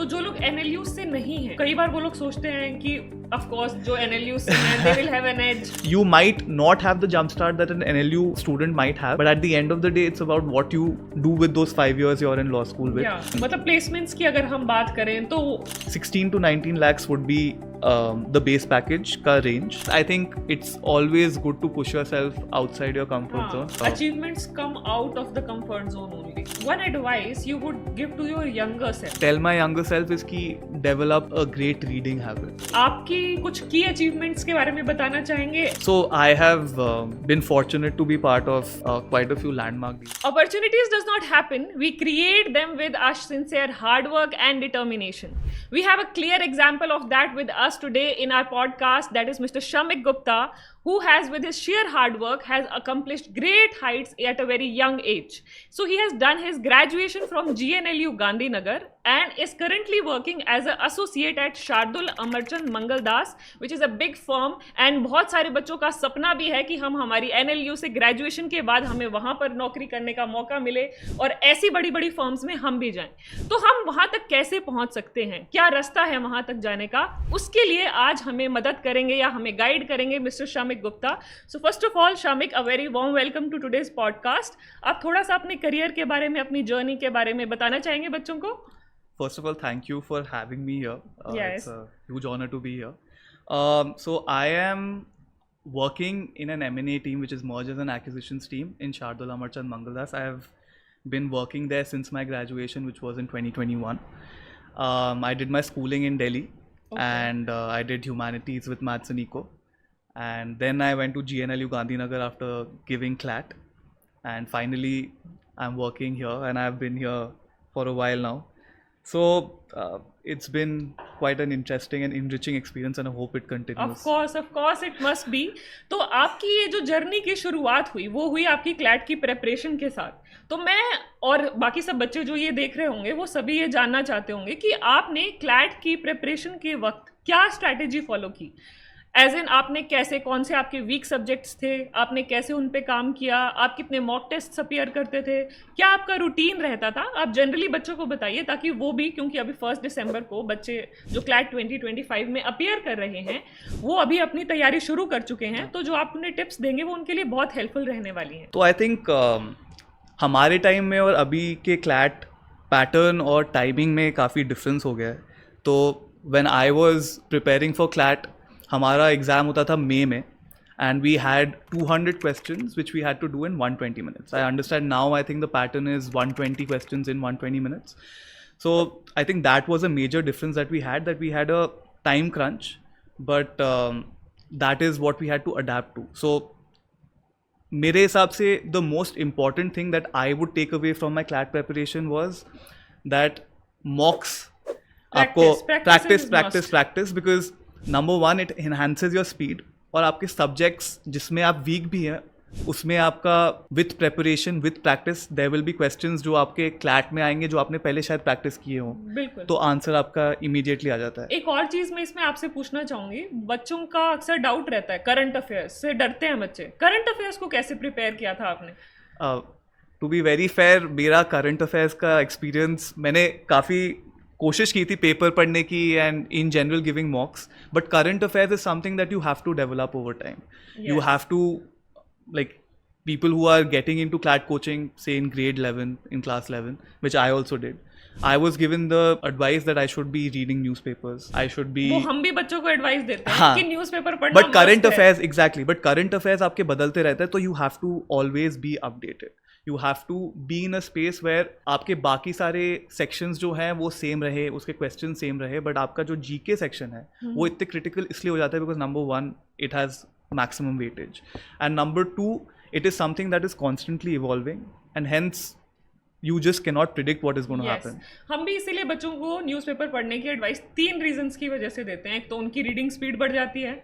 तो जो लोग NLU से नहीं है, कई बार वो लोग सोचते हैं कि of course जो NLU से हैं they will have an edge. You might not have the jump start that an NLU student might have, but at the end of the day it's about what you do with those 5 years you're in law school with. Yeah, मतलब placements की अगर हम बात करें तो 16 to 19 lakhs would be the base package ka range. I think it's always good to push yourself outside your comfort zone. Achievements come out of the comfort zone only. One advice you would give to your younger self? Tell my younger self is कि develop a great reading habit. आपकी कुछ key achievements के बारे में बताना चाहेंगे? So I have been fortunate to be part of quite a few landmark deals. Opportunities does not happen. We create them with our sincere hard work and determination. We have a clear example of that with us today in our podcast, that is Mr. Shamik Gupta, who has with his sheer hard work has accomplished great heights at a very young age. So he has done his graduation from GNLU Gandhinagar and is currently working as an associate at Shardul Amarchand Mangaldas, which is a big firm. And बहुत सारे बच्चों का सपना भी है कि हम हमारी NLU से ग्रेजुएशन के बाद हमें वहाँ पर नौकरी करने का मौका मिले और ऐसी बड़ी बड़ी फर्म्स में हम भी जाएं. तो हम वहाँ तक कैसे पहुँच सकते हैं, क्या रास्ता है वहाँ तक जाने का, उसके लिए आज हमें मदद करेंगे या हमें गाइड करेंगे mister Shamik Gupta. So first of all Shamik, a very warm welcome to today's podcast. आप थोड़ा सा अपने करियर के बारे में, अपनी जर्नी के बारे में बताना चाहेंगे बच्चों को? First of all, thank you for having me here. Yes. It's a huge honor to be here. So I am working in an M&A team, which is mergers and acquisitions team in Shardul Amarchand Mangaldas. I have been working there since my graduation, which was in 2021. I did my schooling in Delhi, and I did humanities with maths and eco. And then I went to GNLU Gandhinagar after giving CLAT. And finally, I'm working here, and I've been here for a while now. So it's been quite an interesting and enriching experience, and I hope it continues. Of course it must be. तो आपकी ये जो journey की शुरुआत हुई वो हुई आपकी क्लैट की प्रेपरेशन के साथ. तो मैं और बाकी सब बच्चे जो ये देख रहे होंगे वो सभी ये जानना चाहते होंगे कि आपने क्लैट की प्रेपरेशन के वक्त क्या स्ट्रैटेजी फॉलो की. एज इन आपने कैसे, कौन से आपके वीक सब्जेक्ट्स थे, आपने कैसे उन पे काम किया, आप कितने मॉक टेस्ट अपीयर करते थे, क्या आपका रूटीन रहता था, आप जनरली बच्चों को बताइए ताकि वो भी, क्योंकि अभी 1 दिसंबर को बच्चे जो क्लैट 2025 में अपीयर कर रहे हैं वो अभी अपनी तैयारी शुरू कर चुके हैं, तो जो आप उन्हें टिप्स देंगे वो उनके लिए बहुत हेल्पफुल रहने वाली हैं. तो आई थिंक हमारे टाइम में और अभी के क्लैट पैटर्न और टाइमिंग में काफ़ी डिफरेंस हो गया है. तो when I was preparing for CLAT, हमारा एग्ज़ाम होता था मई में, and we had 200 questions which we had to do in 120 minutes. I understand now, I think the pattern is 120 questions in 120 minutes. So I think that was a major difference that we had a time crunch, but that is what we had to adapt to. So मेरे हिसाब से the most important thing that I would take away from my CLAT preparation was that mocks आपको practice because number one, it enhances your speed, और आपके subjects जिसमें आप week भी हैं उसमें आपका with preparation with practice there will be questions जो आपके क्लैट में आएंगे जो आपने पहले शायद प्रैक्टिस किए हों. बिल्कुल. तो आंसर आपका इमीडिएटली आ जाता है. एक और चीज़ मैं इसमें आपसे पूछना चाहूँगी, बच्चों का अक्सर डाउट रहता है, करंट अफेयर्स से डरते हैं बच्चे. करंट अफेयर्स को कैसे प्रिपेयर किया था आपने? टू बी वेरी फेयर, मेरा करंट अफेयर्स का एक्सपीरियंस, मैंने काफ़ी कोशिश की थी पेपर पढ़ने की and in general giving mocks, but current affairs is something that you have to develop over time. You have to, like people who are getting into CLAT coaching, say in grade 11, in class 11, which I also did, I was given the advice that I should be reading newspapers. I should be. वो हम भी बच्चों को advice देते हैं कि newspaper पढ़ना. But current affairs, exactly. But current affairs आपके बदलते रहते हैं, तो you have to always be updated. You have to be in a space where आपके बाकी सारे sections जो हैं वो same रहे, उसके questions same रहे, but आपका जो GK section है वो इतने critical इसलिए हो जाता है because number one, it has maximum weightage, and number two, it is something that is constantly evolving, and hence you just cannot predict what is going to happen. हम भी इसीलिए बच्चों को न्यूज़पेपर पढ़ने की एडवाइस 3 रीजंस की वजह से देते हैं. एक तो उनकी रीडिंग स्पीड बढ़ जाती है,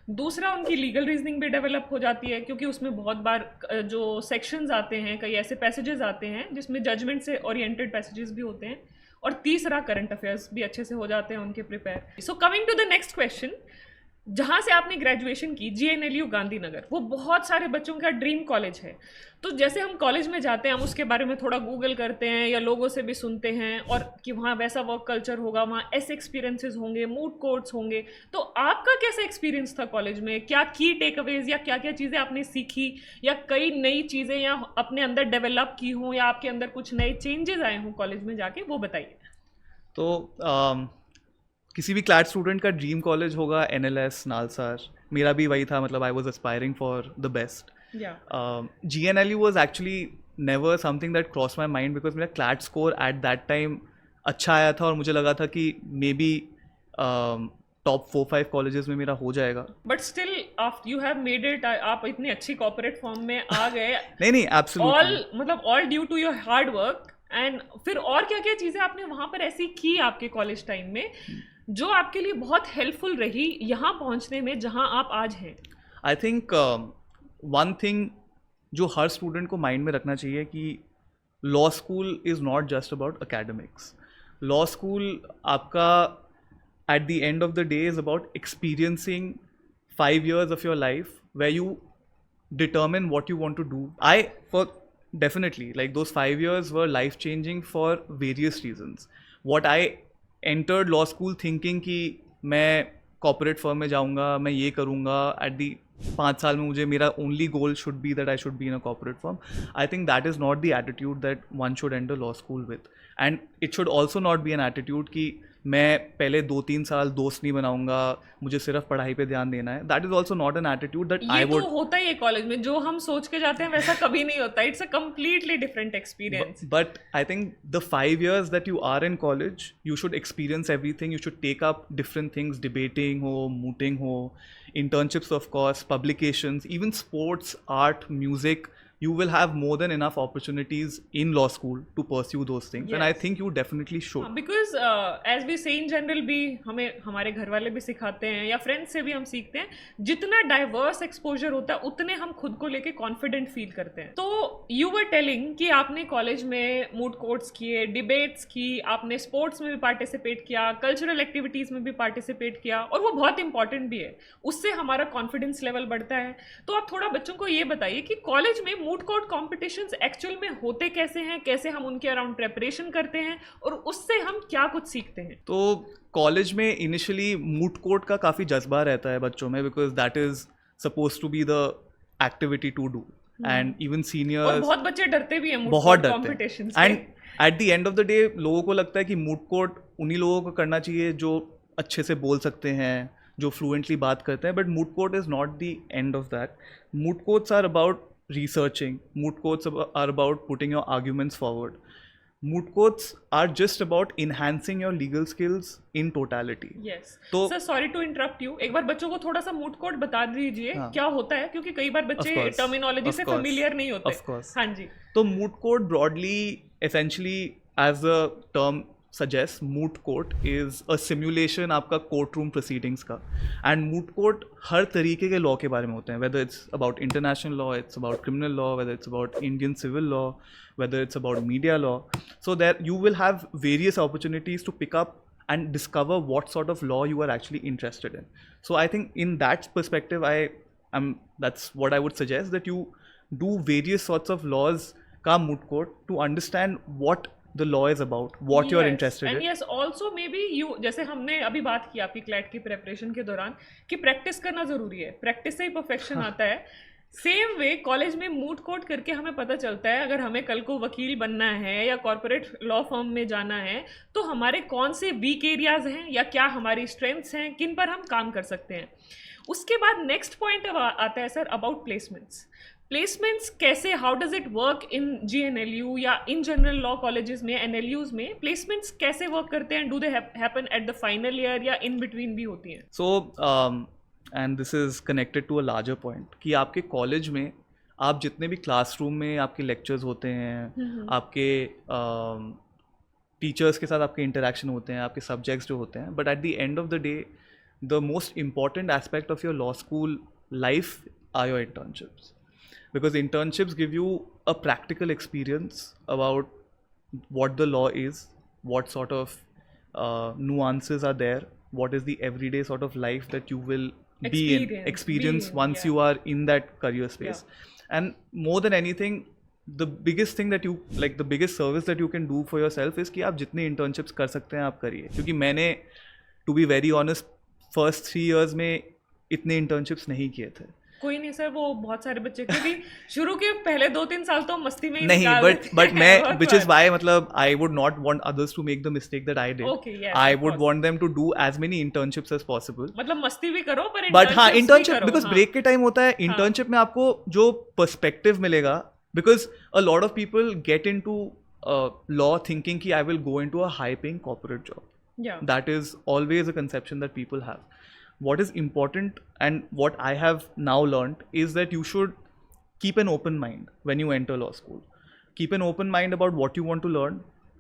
दूसरा उनकी लीगल रीजनिंग भी डेवलप हो जाती है क्योंकि उसमें बहुत बार जो सेक्शंस आते हैं, कई ऐसे पैसेजेस आते हैं जिसमें जजमेंट से ओरिएंटेड पैसेजेस भी होते हैं, और तीसरा करंट अफेयर्स भी अच्छे से हो जाते हैं उनके prepare. So coming to the next question, जहाँ से आपने ग्रेजुएशन की, GNLU गांधीनगर, वो बहुत सारे बच्चों का ड्रीम कॉलेज है। तो जैसे हम कॉलेज में जाते हैं, हम उसके बारे में थोड़ा गूगल करते हैं या लोगों से भी सुनते हैं, और कि वहाँ वैसा वर्क कल्चर होगा, वहाँ ऐसे एक्सपीरियंसेस होंगे, मूड कोर्ट्स होंगे। तो आपका कैसा एक्सपीरियंस था कॉलेज में? क्या की टेक अवेज या क्या क्या चीज़ें आपने सीखी, या कई नई चीज़ें या अपने अंदर डेवलप की हों, या आपके अंदर कुछ नए चेंजेस आए हों कॉलेज में जाके, वो बताइए। तो किसी भी क्लैट स्टूडेंट का ड्रीम कॉलेज होगा NLS नालसार। मेरा भी वही था, मतलब I was aspiring for the best. या GNLU was actually never something that crossed my mind because मेरा CLAT score at that time अच्छा आया था और मुझे लगा था कि मे बी टॉप 4-5 कॉलेजेस में मेरा हो जाएगा। But still after you have made it, आप इतनी अच्छी कॉर्पोरेट फॉर्म में आ गए। नहीं, एब्सोल्युटली। मतलब all due to your hard work. And फिर और क्या क्या चीज़ें आपने वहाँ पर ऐसी की आपके कॉलेज टाइम में जो आपके लिए बहुत हेल्पफुल रही यहाँ पहुँचने में जहाँ आप आज हैं? आई थिंक वन थिंग जो हर स्टूडेंट को माइंड में रखना चाहिए कि law school is not just about academics. Law school आपका at the end of the day is about experiencing 5 years of your life where you determine what you want to do. For definitely, like those 5 years were life changing for various reasons. What I entered law school thinking कि मैं corporate firm में जाऊँगा, मैं ये करूँगा, at the 5 साल में मुझे मेरा only goal should be that I should be in a corporate firm. I think that is not the attitude that one should enter law school with. And it should also not be an attitude कि मैं पहले 2-3 साल दोस्त नहीं बनाऊंगा, मुझे सिर्फ पढ़ाई पे ध्यान देना है। That is also not an attitude that I would. ये तो होता ही है कॉलेज में, जो हम सोच के जाते हैं वैसा कभी नहीं होता। It's a completely different experience. But I think the 5 years that you are in college, you should experience everything. You should take up different things, debating हो, मूटिंग हो, internships of course, publications, even sports, art, music. You will have more than enough opportunities in law school to pursue those things. And I Yes. think you definitely should. Because as we say in general भी हमें हमारे घर वाले भी सिखाते हैं या friends से भी हम सीखते हैं, जितना डाइवर्स एक्सपोजर होता है उतने हम खुद को लेके कॉन्फिडेंट फील करते हैं। तो यू वर टेलिंग कि आपने कॉलेज में मूड कोर्ट्स किए, डिबेट्स की, आपने स्पोर्ट्स में भी पार्टिसिपेट किया, कल्चरल एक्टिविटीज़ में भी पार्टिसिपेट किया, और वो बहुत इंपॉर्टेंट भी है, उससे हमारा कॉन्फिडेंस लेवल बढ़ता है। तो आप थोड़ा बच्चों को ये बताइए कि कॉलेज में मूड कोर्ट कॉम्पिटिशन्स एक्चुअल में होते कैसे हैं, कैसे हम उनके अराउंड प्रेपरेशन करते हैं, और उससे हम क्या कुछ सीखते हैं? तो कॉलेज में इनिशियली मूड कोर्ट का काफ़ी जज्बा रहता है बच्चों में, because that is suppose to be the activity to do. And even और सीनियर्स बहुत बच्चे डरते भी हैं मूड बहुत कोर्ट डरते कॉम्पिटिशन हैं। And eight the end of the day लोगों को लगता है कि मूड कोर्ट उन्हीं लोगों को करना चाहिए जो अच्छे से बोल सकते हैं, जो फ्लुएंटली बात करते हैं। But moot court is not the end of that. Moot courts are about researching. Moot courts are about putting your arguments forward. Moot courts are just about enhancing your legal skills in totality. Yes. तो sir sorry to interrupt you, एक बार बच्चों को थोड़ा सा moot court बता दीजिए क्या होता है, क्योंकि कई बार बच्चे टर्मिनोलॉजी से फेमिलियर नहीं होते। Of course. हाँ जी। तो moot court broadly, essentially, as the term suggests, moot court is a simulation आपका कोर्ट रूम प्रोसीडिंग्स का। एंड moot court हर तरीके के लॉ के बारे में होते हैं, whether it's about international law, it's about criminal law, whether it's about Indian civil law, whether it's about media law. So there you will have various opportunities to pick up and discover what sort of law you are actually interested in. So I think in that perspective, that's what I would suggest, that you do various sorts of laws का moot court to understand what the law is about, what you are interested and in. yes, also maybe you, जैसे हमने अभी बात की आपकी CLAT की preparation के दौरान कि प्रैक्टिस करना ज़रूरी है, प्रैक्टिस से ही परफेक्शन आता है। सेम वे कॉलेज में मूड कोर्ट करके हमें पता चलता है अगर हमें कल को वकील बनना है या कॉर्पोरेट लॉ फर्म में जाना है तो हमारे कौन से वीक एरियाज हैं या क्या हमारी स्ट्रेंथ्स हैं, किन पर हम काम कर सकते हैं। उसके बाद नेक्स्ट पॉइंट आता है सर अबाउट प्लेसमेंट्स। प्लेसमेंट्स कैसे, how does it work in GNLU या इन जनरल लॉ कॉलेजेस में, NLUs में प्लेसमेंट्स कैसे वर्क करते हैं? Do they happen at the final year या इन बिटवीन भी होती हैं? So and this is connected to a larger point कि आपके कॉलेज में आप जितने भी क्लासरूम में आपके लेक्चर्स होते हैं, आपके टीचर्स के साथ आपके इंटरेक्शन होते हैं, आपके सब्जेक्ट्स जो होते हैं, but at the end of the day the most important aspect of your law school life are your internships. Because internships give you a practical experience about what the law is, what sort of nuances are there, what is the everyday sort of life that you will experience once you are in that career space. And more than anything, the biggest thing that you like, the biggest service that you can do for yourself is कि आप जितने internships कर सकते हैं आप करिए, क्योंकि मैंने to be very honest first 3 years में इतने internships नहीं किए थे. कोई नहीं सर, वो बहुत सारे बच्चे, क्योंकि शुरू के पहले 2-3 साल तो मस्ती में ही नहीं, निकाल देते but हैं, मैं बहुत which is बार। why मतलब I would not want others to make the mistake that I did. Okay, yes, I of would course. want them to do as many internships as possible. मतलब मस्ती भी करो पर but हाँ, internships भी internship करो, because हाँ। Break के टाइम होता है, इंटर्नशिप में आपको जो पर्सपेक्टिव मिलेगा, because a lot of people get into law thinking कि I will go into a high paying corporate job. Yeah. That is always a conception that people have. What is important and what I have now learned is that you should keep an open mind when you enter law school. Keep an open mind about what you want to learn.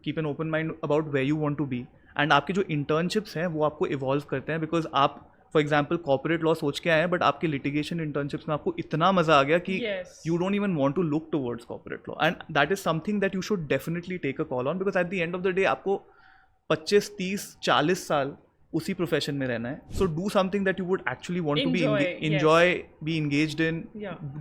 Keep an open mind about where you want to be. And आपके जो internships हैं वो आपको evolve करते हैं, because आप for example corporate law सोच के आए हैं, बट आपके लिटिगेशन इंटर्नशिप्स में आपको इतना मजा आ गया कि Yes. You don't even want to look towards corporate law. And that is something that you should definitely take a call on, because at the end of the day आपको 25, 30, 40 साल उसी profession में रहना है. So do something that you would actually want to be enjoy, be engaged in,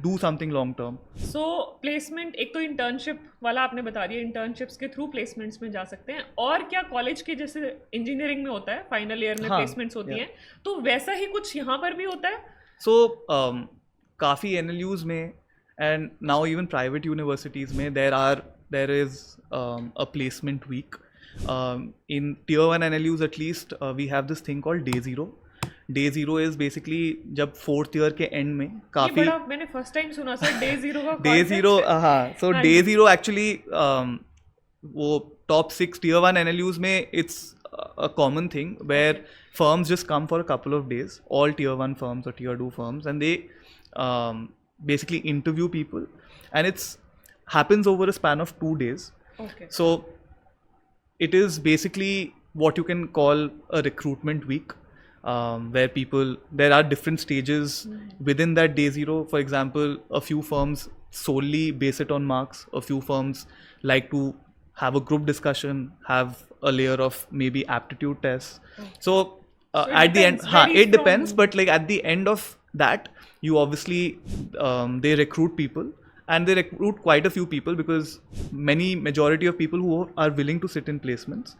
do something long term. So placement, एक तो internship वाला आपने बता दिया, इंटर्नशिप्स के थ्रू प्लेसमेंट्स में जा सकते हैं. और क्या कॉलेज के जैसे इंजीनियरिंग में होता है फाइनल ईयर में प्लेसमेंट्स होती हैं, तो वैसा ही कुछ यहाँ पर भी होता है? सो काफ़ी NLUs में and now even private universities में there is a placement week. In tier 1 NLUs at least, we have this thing called Day Zero. Day Zero is basically जब 4th year के end में काफ़ी, मैंने फर्स्ट टाइम सुना sir Day Zero का Day Zero, हाँ. So Day Zero actually वो top 6 tier 1 NLUs में it's a common thing where firms just come for a couple of days, all tier 1 firms or tier 2 firms, and they basically interview people, and it's happens over a span of 2 days. Okay. So it is basically what you can call a recruitment week, where there are different stages within that Day Zero. For example, a few firms solely base it on marks. A few firms like to have a group discussion, have a layer of maybe aptitude tests. So at the end, it depends. But like at the end of that, you obviously they recruit people. And they recruit quite a few people, because majority of people who are willing to sit in placements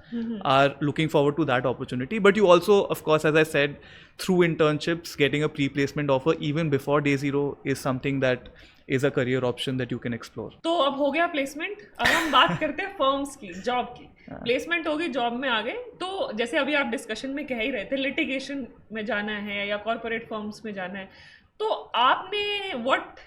are looking forward to that opportunity. But you also, of course, as I said, through internships, getting a pre-placement offer even before Day Zero is something that is a career option that you can explore. तो अब हो गया placement, अब हम बात करते हैं firms की, जॉब की. प्लेसमेंट होगी, जॉब में आ गए, तो जैसे अभी आप डिस्कशन में कह ही रहे थे, लिटिगेशन में जाना है या कॉर्पोरेट फर्म्स में जाना है, तो आपने what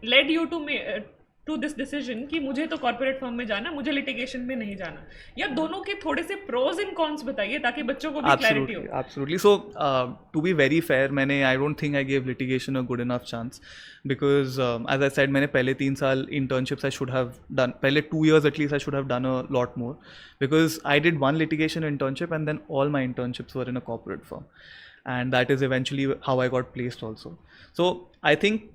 led you to this decision कि मुझे तो कॉर्पोरेट फर्म में जाना, मुझे लिटिगेशन में नहीं जाना, या दोनों के थोड़े से प्रोज एंड कॉन्स बताइए ताकि बच्चों को भी क्लैरिटी हो. Absolutely. So to be very fair, I don't think I gave litigation a good enough chance, because as I said, मैंने पहले 3 साल internships I should have done, पहले 2 years at least I should have done a lot more, because I did one litigation internship and then all my internships were in a corporate firm, and that is eventually how I got placed also. So I think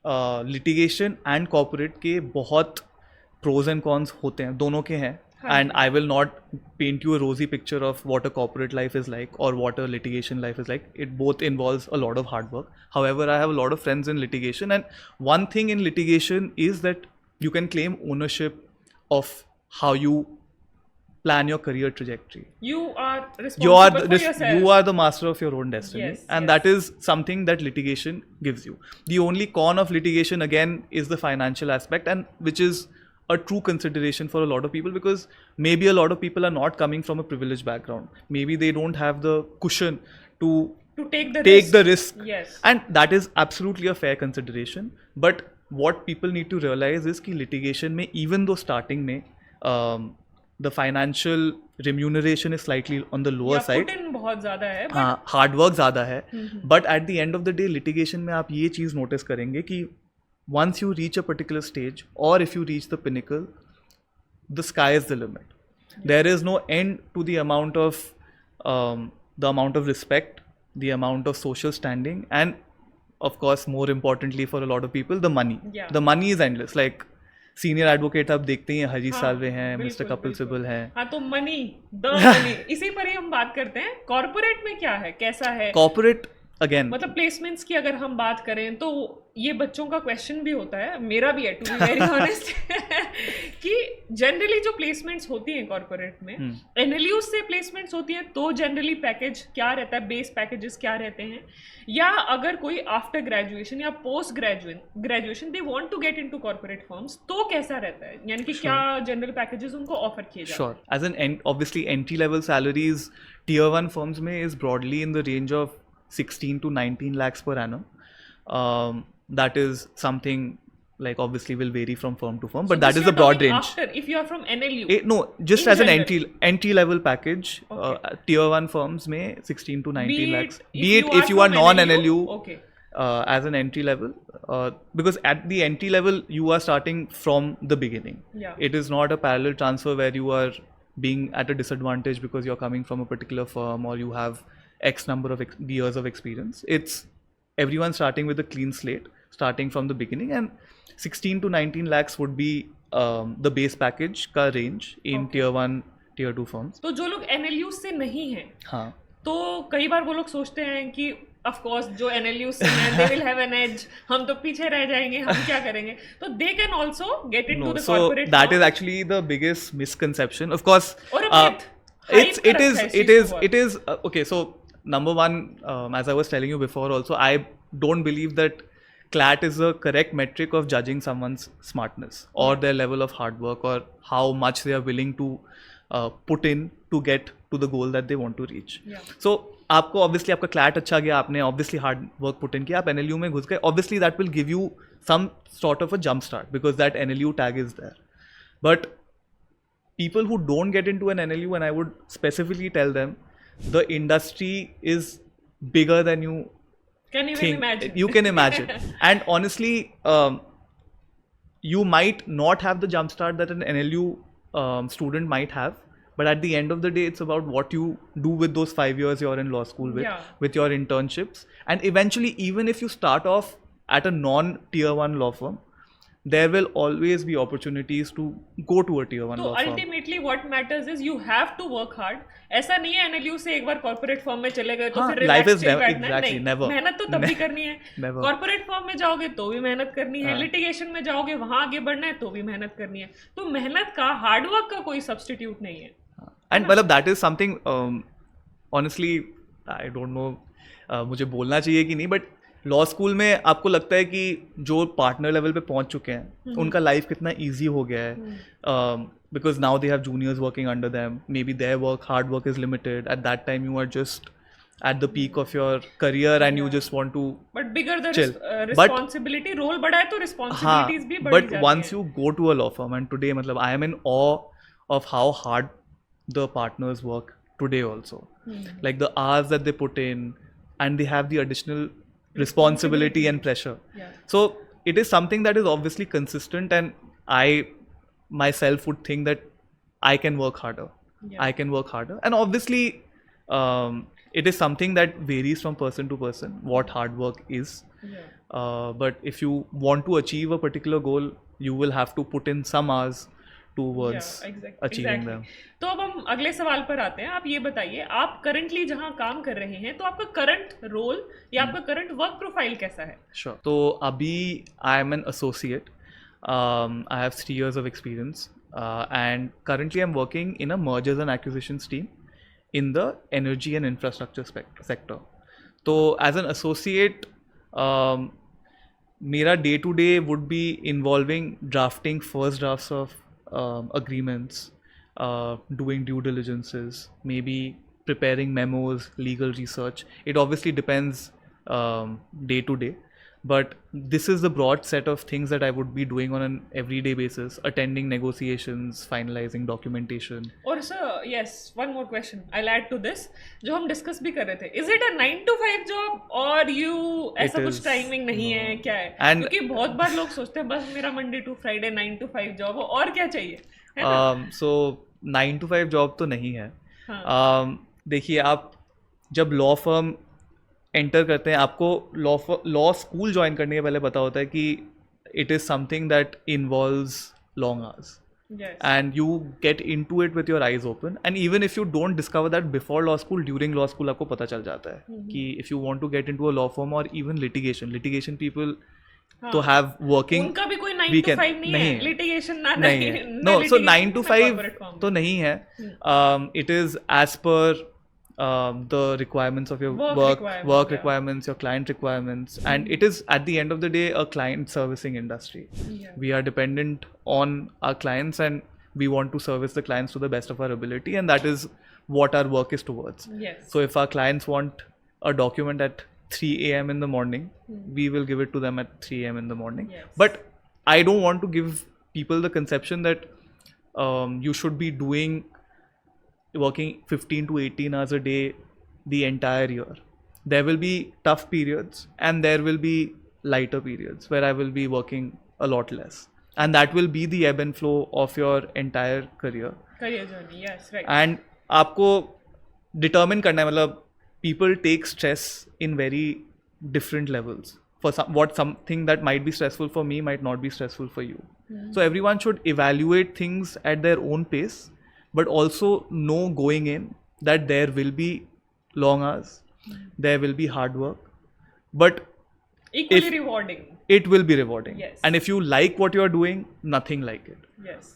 litigation and corporate के बहुत pros and cons होते हैं, दोनों के हैं. And I will not paint you a rosy picture of what a corporate life is like और what a litigation life is like. It both involves a lot of hard work. However, I have a lot of friends in litigation, and one thing in litigation is that you can claim ownership of how you plan your career trajectory. You are responsible for yourself. You are the master of your own destiny. Yes, and that is something that litigation gives you. The only con of litigation again is the financial aspect, and which is a true consideration for a lot of people, because maybe a lot of people are not coming from a privileged background. Maybe they don't have the cushion to take the risk. Yes. And that is absolutely a fair consideration. But what people need to realize is कि litigation में, even though starting में the financial remuneration is slightly on the lower side, put in बहुत ज़्यादा है, हाँ, hard work ज़्यादा है, but at the end of the day litigation में आप ये चीज़ notice करेंगे कि once you reach a particular stage, or if you reach the pinnacle, the sky is the limit. There is no end to the amount of respect, the amount of social standing, and of course more importantly for a lot of people, the money. The money is endless. Like senior advocate आप देखते हैं हजीज सालवे हैं, mister Kapil Sibal हैं. हाँ, तो money, the money, इसी पर ही हम बात करते हैं. कॉर्पोरेट में क्या है, कैसा है? कॉर्पोरेट again, मतलब प्लेसमेंट्स की अगर हम बात करें तो ये बच्चों का क्वेश्चन भी होता है, मेरा भी है टू बी वेरी ऑनेस्ट, कि जनरली जो प्लेसमेंट्स होती हैं कॉर्पोरेट में, एनएलयू से प्लेसमेंट्स होती हैं तो जनरली पैकेज क्या रहता है, बेस पैकेजेस क्या रहते हैं, या अगर कोई आफ्टर ग्रेजुएशन या post graduation they want to get into corporate firms तो कैसा रहता है, यानी कि क्या जनरल पैकेजेस उनको ऑफर किए जाते हैं? sure. As an obviously entry level salaries, tier 1 firms में is broadly in the range of 16 to 19 lakhs per annum. That is something like obviously will vary from firm to firm, but that is a broad range. After, if you are from NLU. No, just In as an general. entry level package, Okay. tier 1 firms में 16 to 19 lakhs. Be it you if you are from non NLU, okay. as an entry level, because at the entry level you are starting from the beginning. Yeah. It is not a parallel transfer where you are being at a disadvantage because you're coming from a particular firm or you have X number of years of experience. It's everyone starting with a clean slate, starting from the beginning, and 16 to 19 lakhs would be the base package का range in tier 1, tier 2 firms. तो जो लोग NLU से नहीं हैं, हाँ, तो कई बार वो लोग सोचते हैं कि ऑफ कोर्स जो NLU से हैं they will have an edge, हम तो पीछे रह जाएंगे, हम क्या करेंगे, तो they can also get into no, the so corporate that is actually the biggest misconception. Of course, और myth. it is okay. So number one, as I was telling you before, also I don't believe that CLAT is a correct metric of judging someone's smartness or their level of hard work or how much they are willing to put in to get to the goal that they want to reach. Yeah. So आपको obviously आपका CLAT अच्छा गया, आपने obviously hard work put in किया, आप NLU में घुस गए, obviously that will give you some sort of a jump start because that NLU tag is there. But people who don't get into an NLU, and I would specifically tell them, the industry is bigger than you Can even think. imagine. You can imagine. And honestly, you might not have the jump start that an NLU student might have. But at the end of the day, it's about what you do with those 5 years you're in law school with, Yeah. with your internships. And eventually, even if you start off at a non-tier 1 law firm, there will always be opportunities to go to a tier 1 तो law firm. Ultimately what matters is you have to work hard. ऐसा नहीं है NLU से एक बार corporate firm में चले गए तो हाँ, फिर life relax is chill never- बैठना है. exactly, नहीं, never. मेहनत तो तब भी करनी है. Never. कॉर्पोरेट फर्म में जाओगे तो भी मेहनत करनी है, हाँ. लिटिगेशन में जाओगे वहां आगे बढ़ना है तो भी मेहनत करनी है. तो मेहनत का, हार्डवर्क का कोई सब्स्टिट्यूट नहीं है. एंड मतलब that is something honestly I don't know मुझे बोलना चाहिए कि नहीं, बट लॉ स्कूल में आपको लगता है कि जो पार्टनर लेवल पे पहुंच चुके हैं उनका लाइफ कितना ईजी हो गया है because now they have juniors working under them, maybe their work hard work is limited. At that time you are just at the peak of your career and you just want to but bigger the chill. Responsibility, role बढ़ा है तो responsibilities भी बढ़ but जाती once हैं. you go to a law firm, and today matlab, I am in awe of how hard the partners work today also. Like the hours that they put in, and they have the additional responsibility and pressure. Yeah. So it is something that is obviously consistent, and I myself would think that I can work harder. Yeah. I can work harder, and obviously it is something that varies from person to person what hard work is. Yeah. But if you want to achieve a particular goal, you will have to put in some hours towards achieving them. तो अब हम अगले सवाल पर आते हैं. आप ये बताइए, आप करंटली जहाँ काम कर रहे हैं तो आपका करंट रोल या आपका करंट वर्क प्रोफाइल कैसा है? Sure. So abhi I am an associate. I have 3 years of experience, and currently I'm working in a mergers and acquisitions team in the energy and infrastructure sector. So as an associate, मेरा day to day would be involving drafting first drafts of agreements, doing due diligences, maybe preparing memos, legal research. It obviously depends day to day, but this is the broad set of things that I would be doing on an everyday basis, attending negotiations, finalizing documentation. और sir, yes, one more question I add to this, जो हम discuss भी कर रहे थे, is it a 9 to 5 job और you ऐसा It कुछ is, टाइमिंग नहीं है, क्या है? And- क्योंकि बहुत बार लोग सोचते हैं बस मेरा Monday to Friday 9 to 5 job हो और क्या चाहिए, है ना? So 9 to 5 जॉब तो नहीं है. हाँ. देखिए, आप जब लॉ फर्म एंटर करते हैं, आपको लॉ स्कूल ज्वाइन करने के पहले पता होता है कि it is something that involves long hours. Yes. and you get into it with your eyes open. And even if you don't discover that before law school, during law school आपको पता चल जाता है कि if you want to get into a law firm or even litigation people तो have working उनका भी कोई 9 to weekend 5 नहीं है, litigation ना नहीं है, ना no, so litigation 9 to ना 5 corporate firm तो नहीं है. It is as per the requirements of your work requirements, your client requirements, and it is at the end of the day a client servicing industry. Yeah. We are dependent on our clients and we want to service the clients to the best of our ability, and that is what our work is towards. Yes. So if our clients want a document at 3 a.m. in the morning, we will give it to them at 3 a.m. in the morning. Yes. But I don't want to give people the conception that you should be working 15 to 18 hours a day the entire year. There will be tough periods and there will be lighter periods where I will be working a lot less. And that will be the ebb and flow of your entire career. Career journey, yes, right. And आपको determine करना है, मतलब people take stress in very different levels. For something that might be stressful for me might not be stressful for you. So everyone should evaluate things at their own pace, but also know going in that there will be long hours, there will be hard work, but Equally rewarding. it will be rewarding. Yes. And if you like what you are doing, nothing like it. Yes.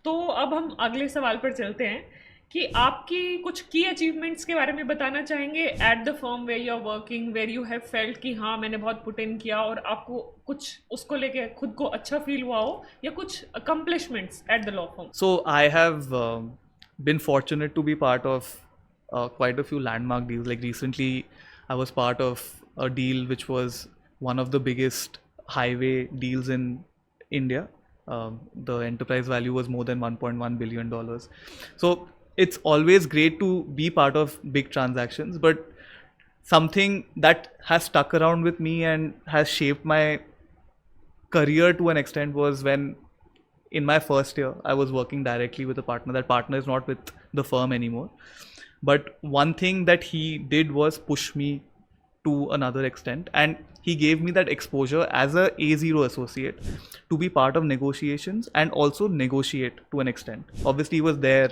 तो अब हम अगले सवाल पर चलते हैं कि आपकी कुछ की अचीवमेंट्स के बारे में बताना चाहेंगे at the firm where you are working, where you have felt कि हाँ मैंने बहुत पुट इन किया और आपको कुछ उसको लेके खुद को अच्छा फील हुआ हो, या कुछ accomplishments at the law firm. So I have been fortunate to be part of quite a few landmark deals. Like recently, I was part of a deal which was one of the biggest highway deals in India. The enterprise value was more than $1.1 billion. So it's always great to be part of big transactions, but something that has stuck around with me and has shaped my career to an extent was when in my first year I was working directly with a partner. That partner is not with the firm anymore, but one thing that he did was push me to another extent, and he gave me that exposure as a A0 associate to be part of negotiations and also negotiate to an extent. Obviously he was there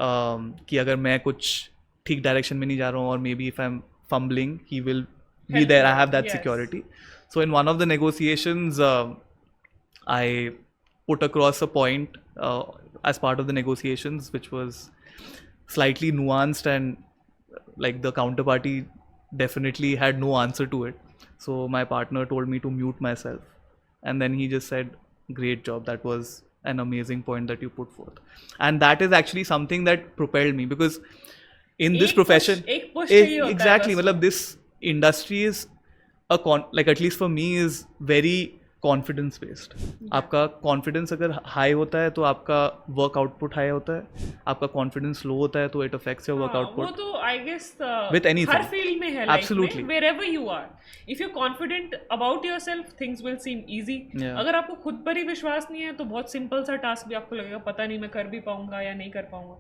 कि अगर मैं कुछ ठीक direction में नहीं जा रहा हूँ, और maybe if I'm fumbling, he will be there. I have that Yes. security. So in one of the negotiations, I put across a point as part of the negotiations which was slightly nuanced, and like the counterparty definitely had no answer to it. So my partner told me to mute myself, and then he just said, "Great job. That was an amazing point that you put forth." And that is actually something that propelled me, because in this profession, एक push चाहिए होता है exactly, बस. मतलब this industry is like at least for me is very confidence based. आपका confidence अगर high होता है तो आपका work output high होता है, आपका confidence low होता है तो it affects your work हाँ, output. वो तो आई गेस With anything. हर फील्ड में है लाइफ Absolutely. में, wherever you are, if you're confident about yourself, things will seem easy. Yeah. अगर आपको खुद पर ही विश्वास नहीं है तो बहुत सिंपल सा टास्क भी आपको लगेगा पता नहीं मैं कर भी पाऊंगा या नहीं कर पाऊंगा.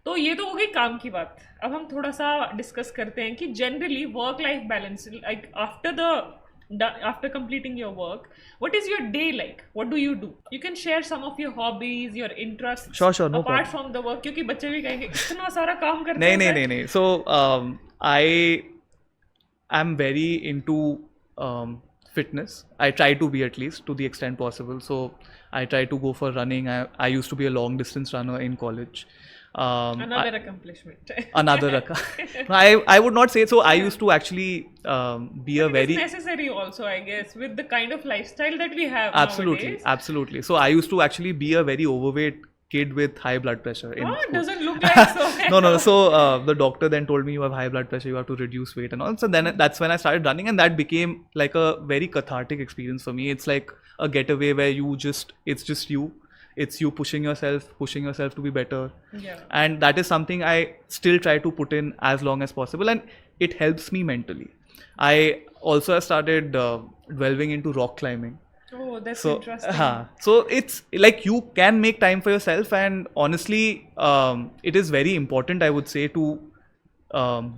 तो ये तो हो गई काम की बात. अब हम थोड़ा सा डिस्कस करते हैं कि generally work life balance, like after completing your work, what is your day like? What do you do? You can share some of your hobbies, your interests. Sure, no apart problem. from the work, क्योंकि बच्चे भी कहेंगे इतना सारा काम करते नहीं हैं नहीं sir." नहीं नहीं. So I am very into fitness. I try to be, at least to the extent possible. So I try to go for running. I used to be a long distance runner in college. Another accomplishment. Another no, I would not say so. I used to actually be a It very is necessary also, I guess, with the kind of lifestyle that we have absolutely nowadays. absolutely. So I used to actually be a very overweight kid with high blood pressure in Oh, it school. doesn't look like so. No. So the doctor then told me you have high blood pressure, you have to reduce weight and all. So then that's when I started running, and that became like a very cathartic experience for me. It's like a getaway where it's just you. It's you pushing yourself to be better. Yeah. And that is something I still try to put in as long as possible, and it helps me mentally. I also have started delving into rock climbing. Oh, that's So, interesting. so it's like you can make time for yourself, and honestly, it is very important, I would say, to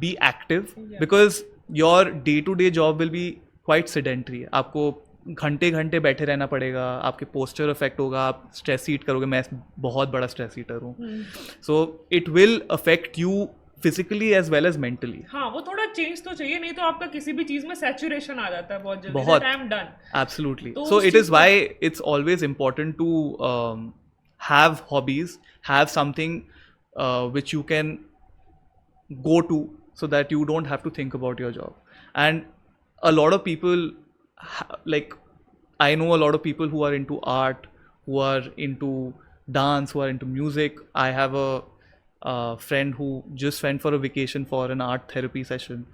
be active, Yeah. because your day-to-day job will be quite sedentary. आपको घंटे घंटे बैठे रहना पड़ेगा, आपके posture affect होगा, आप stress ईट करोगे. मैं बहुत बड़ा स्ट्रेस ईटर हूँ. So it will affect you physically as well as mentally. हाँ, वो थोड़ा चेंज तो चाहिए, नहीं तो आपका किसी भी चीज में सैचुरेशन आ जाता है बहुत जल्दी. बहुत. I am done. Absolutely. तो So उस it चीज is why it's always important to have hobbies, have something which you can go to so that you don't have to think about your job. And a lot of people, like I know a lot of people who are into art, who are into dance, who are into music. I have a friend who just went for a vacation for an art therapy session.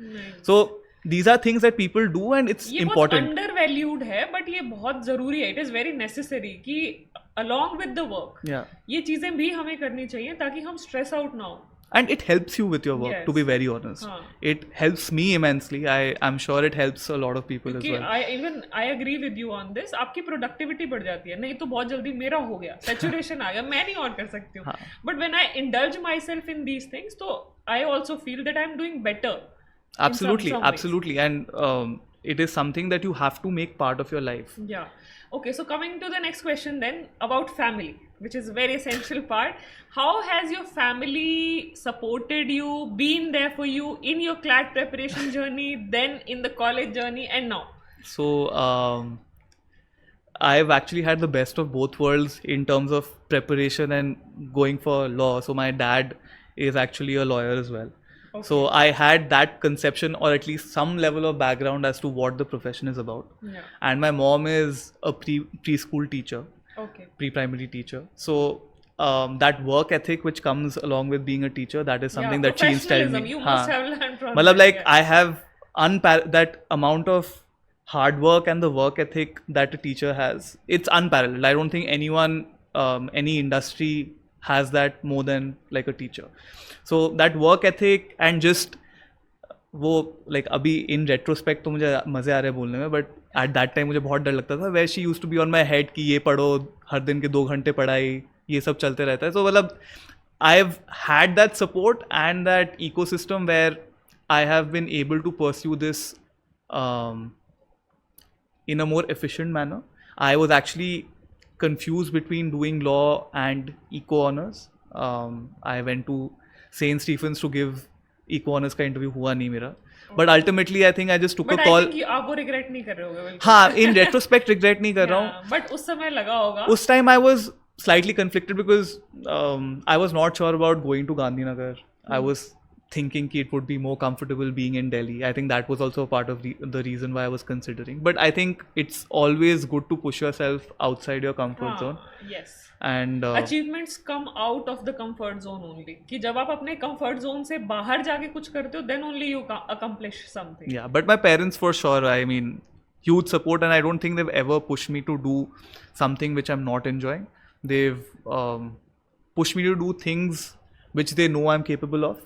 So these are things that people do and it's ये बहुत important. Undervalued है, but ये बहुत जरूरी है. It is very necessary कि along with the work Yeah. ये चीजें भी हमें करनी चाहिए ताकि हम स्ट्रेस आउट ना हो. And it helps you with your work, to Yes. be very honest. हाँ. It helps me immensely. I'm sure it helps a lot of people as कि well. I agree with you on this. आपकी productivity बढ़ जाती है. नहीं तो बहुत जल्दी मेरा हो गया, सैचुरेशन आ गया, मैं नहीं और कर सकती हूँ. But when I indulge myself in these things, तो I also feel that I am doing better. Absolutely, some ways. absolutely. And it is something that you have to make part of your life. Yeah. Okay, so coming to the next question then about family, which is a very essential part. How has your family supported you, been there for you in your CLAT preparation journey, then in the college journey, and now? So I've actually had the best of both worlds in terms of preparation and going for law. So my dad is actually a lawyer as well. Okay. So I had that conception or at least some level of background as to what the profession is about. Yeah. And my mom is a preschool teacher, Okay. pre-primary teacher. So that work ethic which comes along with being a teacher, that is something that she instilled professionalism, me. you हाँ. must have learned from मतलब that, like yeah. I have that amount of hard work and the work ethic that a teacher has. It's unparalleled. I don't think anyone, any industry has that more than like a teacher. So that work ethic and just वो like अभी in retrospect तो मुझे मज़े आ रहे हैं बोलने में, but at that time मुझे बहुत डर लगता था. where she used to be on my head कि ये पढ़ो, हर दिन के 2 घंटे पढ़ाई, ये सब चलते रहता है. So मतलब I've had that support and that ecosystem where I have been able to pursue this in a more efficient manner. I was actually confused between doing law and eco honors. I went to St. Stephen's to give eco honors का interview हुआ नहीं मेरा. But ultimately I think I just took But a I call. think आप वो regret नहीं कर रहे होगे बिल्कुल. हाँ, in retrospect regret नहीं कर रहा हूँ. Yeah, but उस समय लगा होगा. उस time I was slightly conflicted because I was not sure about going to Gandhinagar. I was thinking it would be more comfortable being in Delhi. I think that was also a part of the reason why I was considering. But I think it's always good to push yourself outside your comfort zone. Yes. And Achievements come out of the comfort zone only. कि जब आप अपने comfort zone से बाहर जाके कुछ करते हो, then only you accomplish something. yeah, but my parents for sure, I mean, huge support, and I don't think they've ever pushed me to do something which I'm not enjoying. They've pushed me to do things which they know I'm capable of,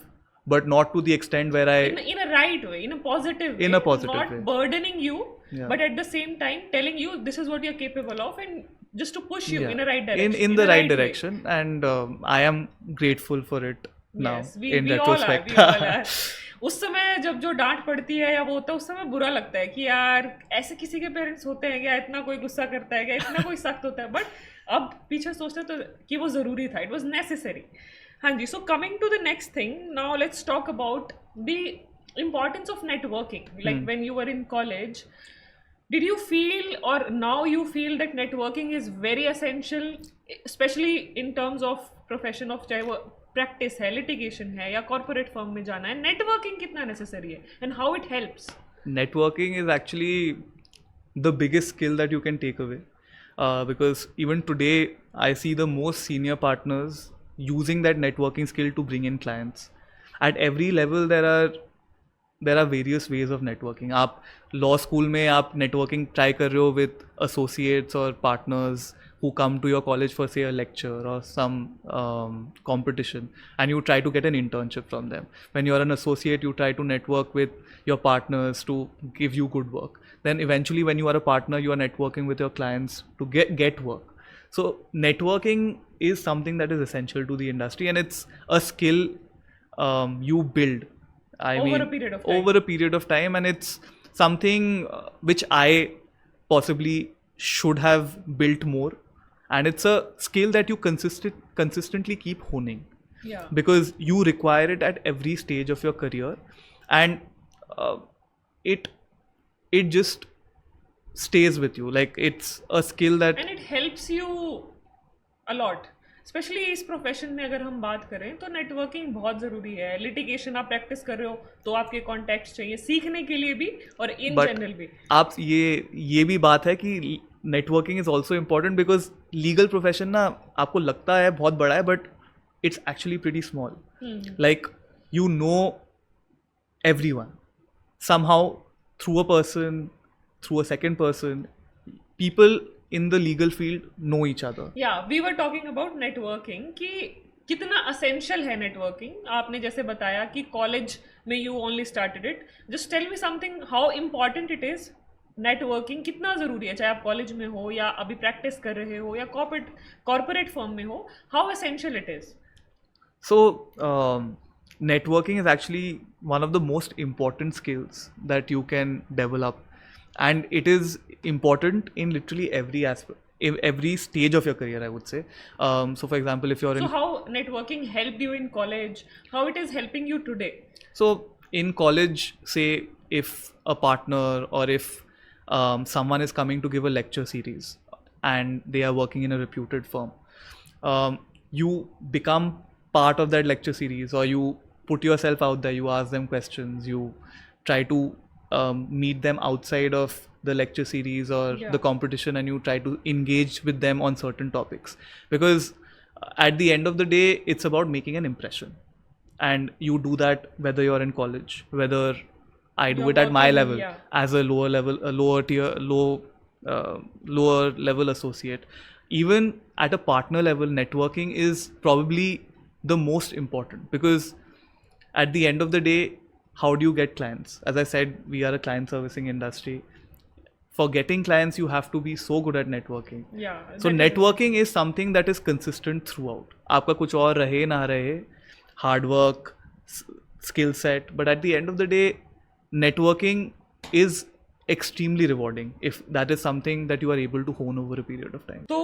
but not to the extent where I in a right way, in a positive way. In a positive not way. burdening you, Yeah. but at the same time telling you this is what you're capable of, and just to push you yeah, in a right direction. in the a right way. direction, and I am grateful for it now. Yes, in we all are, retrospect. we all are. उस समय जब जो डांट पड़ती है या वो होता है, उस समय बुरा लगता है कि यार ऐसे किसी के पेरेंट्स होते हैं क्या, इतना कोई गुस्सा करता है क्या, इतना कोई सख्त होता है. बट अब पीछे सोचते तो कि वो ज़रूरी था, इट वॉज नेसेसरी. हाँ जी. So coming to the next thing, now let's talk about the importance of networking. Like when you were in college, did you feel or now you feel that networking is very essential, especially in terms of profession of चाहे वो practice है, litigation है या corporate firm में जाना है, networking कितना necessary है and how it helps? Networking is actually the biggest skill that you can take away, because even today I see the most senior partners using that networking skill to bring in clients. At every level there are various ways of networking. आप law school में आप networking try कर रहे हो with associates or partners who come to your college for say a lecture or some competition, and you try to get an internship from them. When you're an associate, you try to network with your partners to give you good work. Then eventually when you are a partner, you are networking with your clients to get work. So networking is something that is essential to the industry, and it's a skill you build. Over a period of time. Over a period of time, and it's something which I possibly should have built more, and it's a skill that you consistently keep honing, Yeah. because you require it at every stage of your career, and it just stays with you. Like, it's a skill that And it helps you a lot. Specially इस profession में अगर हम बात करें तो networking बहुत ज़रूरी है. लिटिगेशन आप प्रैक्टिस कर रहे हो तो आपके कॉन्टैक्ट्स चाहिए सीखने के लिए भी और इन But जनरल भी. आप ये भी बात है कि networking is also important, because legal profession ना आपको लगता है बहुत बड़ा है, but it's actually pretty small. Like, you know everyone somehow, through a person, through a second person. People in the legal field know each other. या we were talking about networking कि कितना असेंशियल है networking. आपने जैसे बताया कि college में you only started it. Just tell me something, how important it is. Networking कितना ज़रूरी है, चाहे आप कॉलेज में हो या अभी प्रैक्टिस कर रहे हो या कॉर्पोरेट फर्म में हो. How essential it is. So, networking is actually one of the most important skills that you can develop, and it is important in literally every aspect, in every stage of your career, I would say. So, for example, if you're So in how networking helped you in college? How it is helping you today? So in college, say if a partner or if someone is coming to give a lecture series and they are working in a reputed firm, you become part of that lecture series, or you put yourself out there, you ask them questions, you try to meet them outside of the lecture series or Yeah. the competition, and you try to engage with them on certain topics, because at the end of the day it's about making an impression. And you do that whether you're in college, whether I do You're it at my working, level, yeah. as a lower level, a lower tier, lower level associate. Even at a partner level, networking is probably the most important, because at the end of the day, how do you get clients? As I said, we are a client servicing industry. For getting clients, you have to be so good at networking. Yeah. So that is- networking is something that is consistent throughout. आपका कुछ और रहे ना रहे, hard work, skill set, but at the end of the day, networking is extremely rewarding if that is something that you are able to hone over a period of time. तो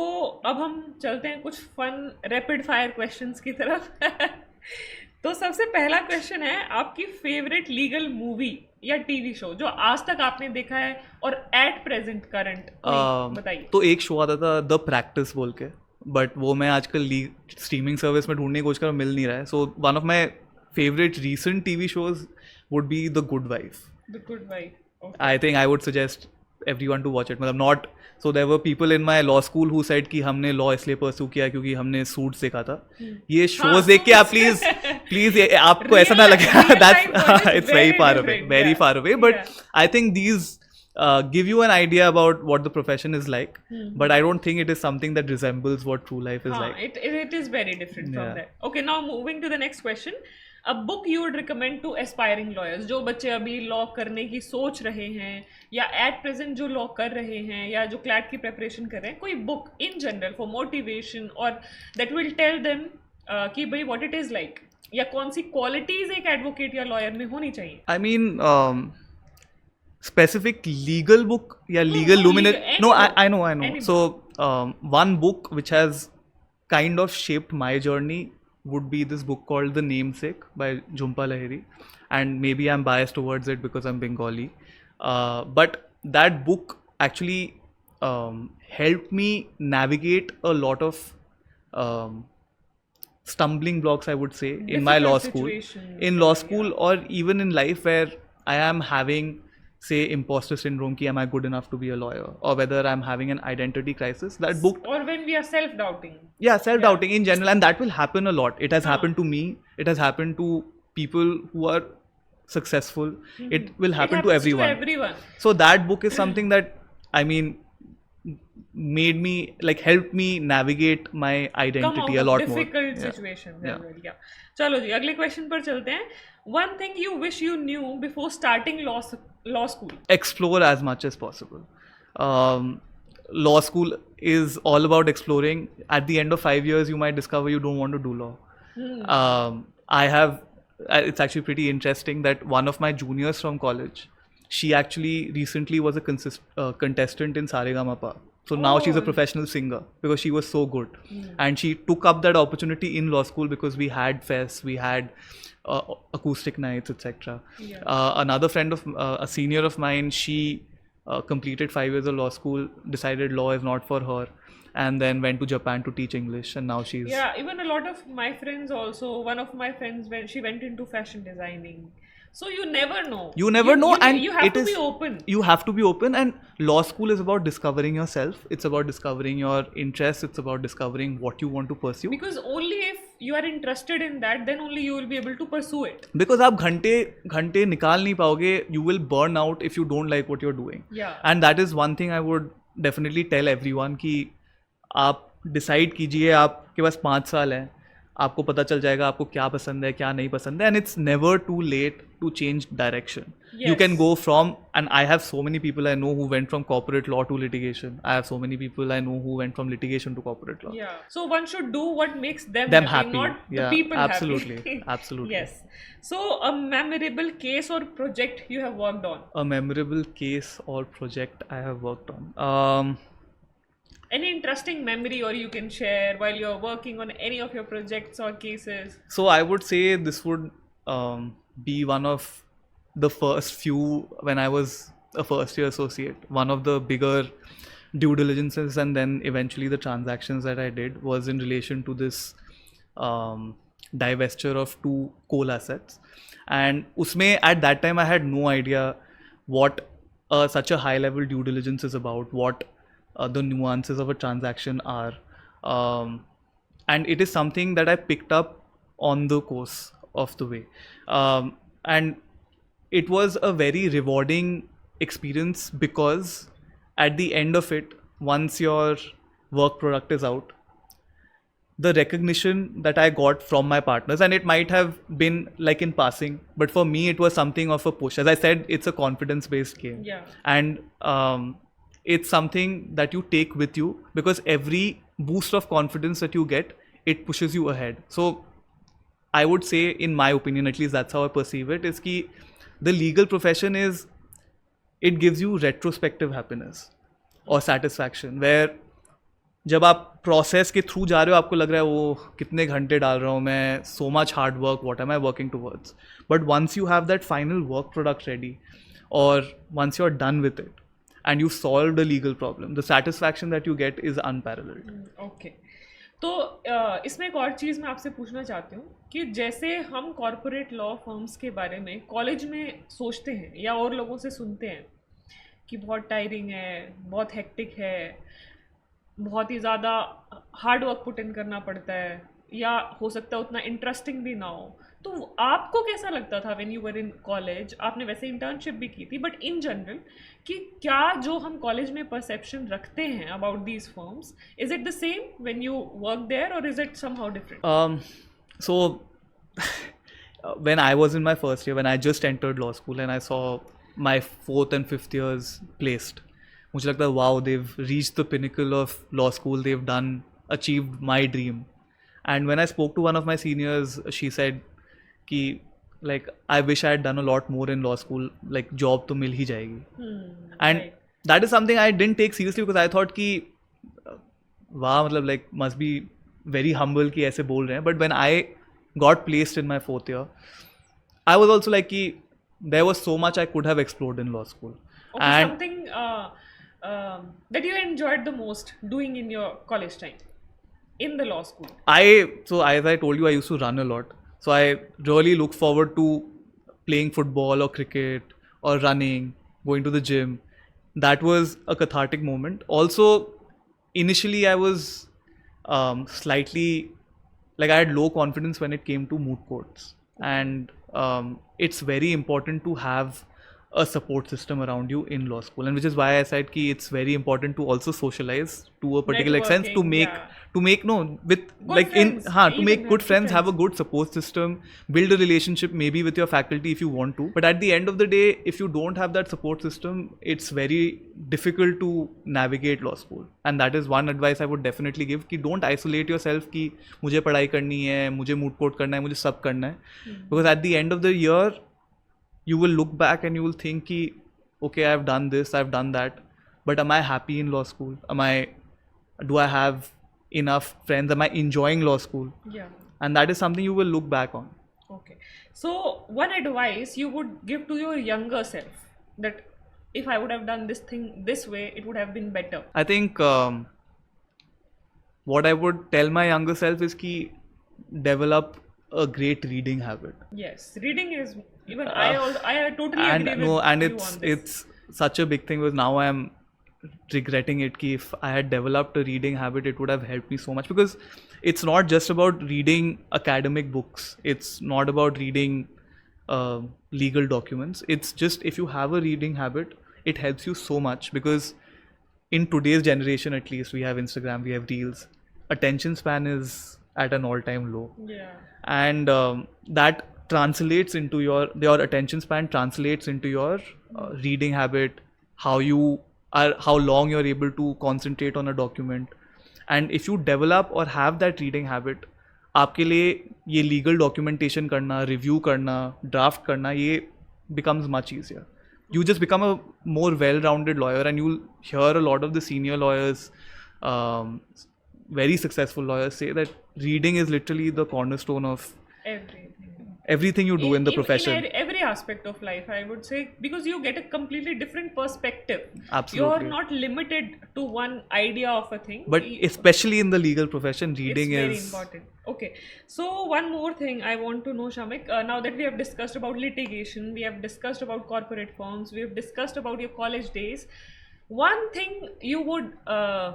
अब हम चलते हैं कुछ फन रैपिड फायर क्वेश्चंस की तरफ. तो सबसे पहला क्वेश्चन है, आपकी फेवरेट लीगल मूवी या टीवी शो जो आज तक आपने देखा है और एट प्रेजेंट करंट बताइए. तो एक शो आता था द प्रैक्टिस बोल के, बट वो मैं आजकल स्ट्रीमिंग सर्विस में ढूंढने की कोशिश कर रहा हूं, मिल नहीं रहा है. So one of my favourite recent TV shows would be the good wife. The good wife. I think I would suggest everyone to watch it. मतलब not, so there were people in my law school who said कि हमने law इसलिए pursue किया क्योंकि हमने Suits देखा था. ये shows देख के आप please आपको ऐसा ना लगे that's it's very far away, very far away. But I think these give you an idea about what the profession is like. But I don't think it is something that resembles what true life is like. It is very different from Yeah. that. Okay, now moving to the next question. A book you would recommend to aspiring lawyers, जो बच्चे अभी law करने की सोच रहे हैं या at present जो लॉ कर रहे हैं या जो क्लैट की प्रेपरेशन कर रहे हैं, कोई book in general for motivation और दैट विल टेल देम कि भाई व्हाट इट इज लाइक, या कौन सी क्वालिटीज एक एडवोकेट या लॉयर में होनी चाहिए. I mean, specific legal book, yeah, legal no, luminary. legal- any No, book. I know. Any So, one book which has kind of shaped my journey would be this book called The Namesake by Jhumpa Lahiri, and maybe I'm biased towards it because I'm Bengali, but that book actually helped me navigate a lot of stumbling blocks, I would say, in my law Difficult school, situations, in law school, or even in life where I am having, say, imposter syndrome ki am I good enough to be a lawyer, or whether I'm having an identity crisis. That book, or when we are self doubting. yeah, self-doubting in general, and that will happen a lot. It has happened to me, it has happened to people who are successful, it will happen to everyone. So that book is something that, I mean, made me, like, helped me navigate my Come identity out a lot of more. difficult Yeah. situations. Yeah. Yeah. चलो जी, अगले question पर चलते हैं. One thing you wish you knew before starting law school. Explore as much as possible. Law school is all about exploring. At the end of 5 years, you might discover you don't want to do law. It's actually pretty interesting that one of my juniors from college, she actually recently was a contestant in Saregama. So now she's a Oh. professional singer because she was so good. And she took up that opportunity in law school because we had fests, we had acoustic nights, etc. Yeah. Another friend of a senior of mine, she completed 5 years of law school, decided law is not for her, and then went to Japan to teach English, and now she's Yeah, even a lot of my friends also. One of my friends, when she went into fashion designing, so you never know. You never know, and you have it to is be open. you have to be open, and law school is about discovering yourself. It's about discovering your interests. It's about discovering what you want to pursue. Because only if you are interested in that, then only you will be able to pursue it. Because आप घंटे निकाल नहीं पाओगे, you will burn out if you don't like what you're doing. Yeah. And that is one thing I would definitely tell everyone कि आप decide कीजिए, आपके पास 5 साल हैं, आपको पता चल जाएगा आपको क्या पसंद है क्या नहीं पसंद है, and it's never too late to change direction. You Yes. can go from, and I have so many people I know who went from corporate law to litigation. I have so many people I know who went from litigation to corporate law. Yeah. So one should do what makes them Happy. not the Yeah, people absolutely. happy. Absolutely. Yes. So a memorable case or project you have worked on. A memorable case or project I have worked on. Any interesting memory or you can share while you're working on any of your projects or cases. So I would say this would be one of the first few when I was a first year associate. One of the bigger due diligences and then eventually the transactions that I did was in relation to this divestiture of 2 coal assets. And usme at that time I had no idea what such a high level due diligence is about, what the nuances of a transaction are. And it is something that I picked up on the course of the way. And it was a very rewarding experience because at the end of it, once your work product is out, the recognition that I got from my partners, and it might have been like in passing, but for me it was something of a push. As I said, it's a confidence based game. Yeah. And it's something that you take with you because every boost of confidence that you get, it pushes you ahead. So I would say, in my opinion, at least that's how I perceive it, is कि the legal profession is, it gives you retrospective happiness or satisfaction, where जब आप process के through जा रहे हो आपको लग रहा है वो कितने घंटे डाल रहा हूँ मैं, so much hard work, what am I working towards, but once you have that final work product ready or once you're done with it and you solved a legal problem, the satisfaction that you get is unparalleled. Okay तो इसमें एक और चीज़ मैं आपसे पूछना चाहती हूँ कि जैसे हम कॉरपोरेट लॉ फर्म्स के बारे में कॉलेज में सोचते हैं या और लोगों से सुनते हैं कि बहुत टायरिंग है, बहुत हेक्टिक है, बहुत ही ज़्यादा हार्ड वर्क पुट इन करना पड़ता है, या हो सकता है उतना इंटरेस्टिंग भी ना हो, तो आपको कैसा लगता था when you were in college? आपने वैसे इंटर्नशिप भी की थी, बट इन जनरल कि क्या जो हम कॉलेज में परसेप्शन रखते हैं about these firms, is it the same when you work there और is it somehow different? So when I was in my first year, when I just entered law school and I saw my 4th and 5th years placed, मुझे लगता है wow, they've reached the pinnacle of law school, they've achieved my dream. And when I spoke to one of my seniors, she said कि like I wish I had done a lot more in law school, like job तो मिल ही जाएगी. And right. that is something I didn't take seriously because I thought कि वाह, मतलब like must be very humble कि ऐसे बोल रहे हैं. But when I got placed in my 4th year, I was also like कि there was so much I could have explored in law school. Okay, And something that you enjoyed the most doing in your college time in the law school? so as I told you, I used to run a lot. So I really look forward to playing football or cricket or running, going to the gym. That was a cathartic moment. Also, initially I was slightly, like I had low confidence when it came to moot courts. And it's very important to have a support system around you in law school, and which is why I said कि it's very important to also socialize to a particular extent, to make Networking, no with Good like friends, in to even make have good good friends, have a friends. good support system, build a relationship maybe with your faculty if you want to. But at the end of the day, if you don't have that support system, it's very difficult to navigate law school. And that is one advice I would definitely give कि don't isolate yourself कि मुझे पढ़ाई करनी है, मुझे moot court करना है, मुझे सब करना है. Because at the end of the year, you will look back and you will think कि okay, I've done this, I've done that, but am I happy in law school? Do I have enough friends? Am I enjoying law school? Yeah. And that is something you will look back on. Okay. So, one advice you would give to your younger self, that if I would have done this thing this way, it would have been better. I think what I would tell my younger self is ki develop a great reading habit. Yes, reading is even I totally And agree no, with and you it's on this. it's such a big thing because now I am regretting it ki if I had developed a reading habit, it would have helped me so much, because it's not just about reading academic books, it's not about reading legal documents. It's just, if you have a reading habit, it helps you so much, because in today's generation, at least, we have Instagram, we have reels, attention span is at an all-time low, Yeah. and that translates into your attention span translates into your reading habit, how long you're able to concentrate on a document. And if you develop or have that reading habit, आपके लिए ये legal documentation करना, review करना, draft करना, ये becomes much easier. You just become a more well-rounded lawyer, and you'll hear a lot of the senior lawyers, very successful lawyers, say that reading is literally the cornerstone of everything you do in the profession. In every aspect of life, I would say, because you get a completely different perspective. Absolutely. You're not limited to one idea of a thing. But especially in the legal profession, reading it's very is important. Okay, so one more thing I want to know, Shamik. Now that we have discussed about litigation, we have discussed about corporate firms, we have discussed about your college days, one thing you would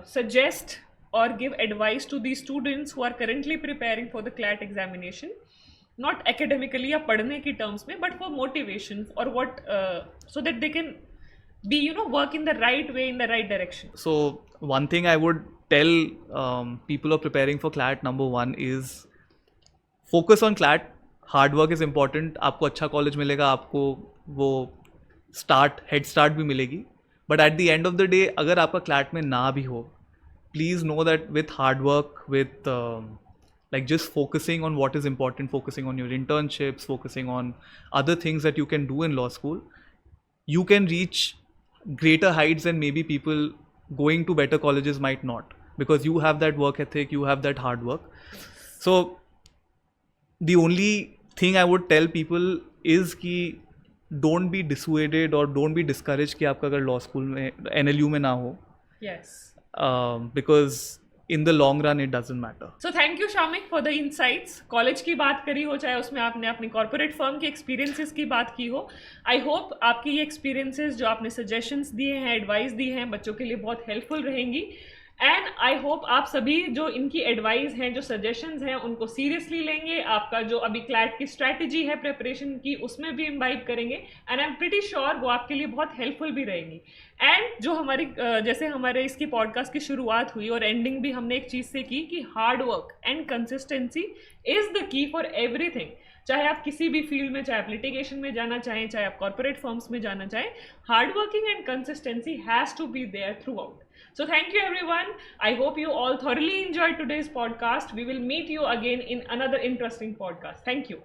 suggest or give advice to the students who are currently preparing for the CLAT examination, not academically या पढ़ने की terms में, but for motivation, or what, so that they can be, work in the right way, in the right direction. So one thing I would tell people who are preparing for CLAT, number one, is focus on CLAT. Hard work is important. आपको अच्छा college मिलेगा, आपको वो head start भी मिलेगी. But at the end of the day, अगर आपका CLAT में ना भी हो, please know that with hard work, with like just focusing on what is important, focusing on your internships, focusing on other things that you can do in law school, you can reach greater heights than maybe people going to better colleges might not, because you have that work ethic, you have that hard work. So the only thing I would tell people is कि don't be dissuaded or don't be discouraged कि आपका अगर law school में NLU में ना हो. Yes. Because in the long run it doesn't matter. So thank you Shamik for the insights. College की बात करी हो, चाहे उसमें आपने अपनी कॉर्पोरेट फर्म के एक्सपीरियंसेस की बात की हो, आई होप आपकी ये एक्सपीरियंसेस जो आपने सजेशंस दिए हैं, एडवाइस दी हैं, बच्चों के लिए बहुत हेल्पफुल रहेंगी. एंड आई होप आप सभी जो इनकी एडवाइस हैं, जो सजेशंस हैं, उनको सीरियसली लेंगे. आपका जो अभी क्लैट की स्ट्रैटेजी है प्रिपरेशन की, उसमें भी इम्बाइब करेंगे, and I am pretty sure वो आपके लिए बहुत हेल्पफुल भी रहेंगी. एंड जो हमारी जैसे हमारे इसकी पॉडकास्ट की शुरुआत हुई और एंडिंग भी हमने एक चीज़ से की कि hard work and consistency is the key for everything. चाहे आप किसी भी फील्ड में, चाहे आप लिटिगेशन में जाना चाहें, चाहे आप कॉर्पोरेट फर्म्स में जाना चाहें, hard working and consistency has to be there throughout. So thank you everyone. I hope you all thoroughly enjoyed today's podcast. We will meet you again in another interesting podcast. Thank you.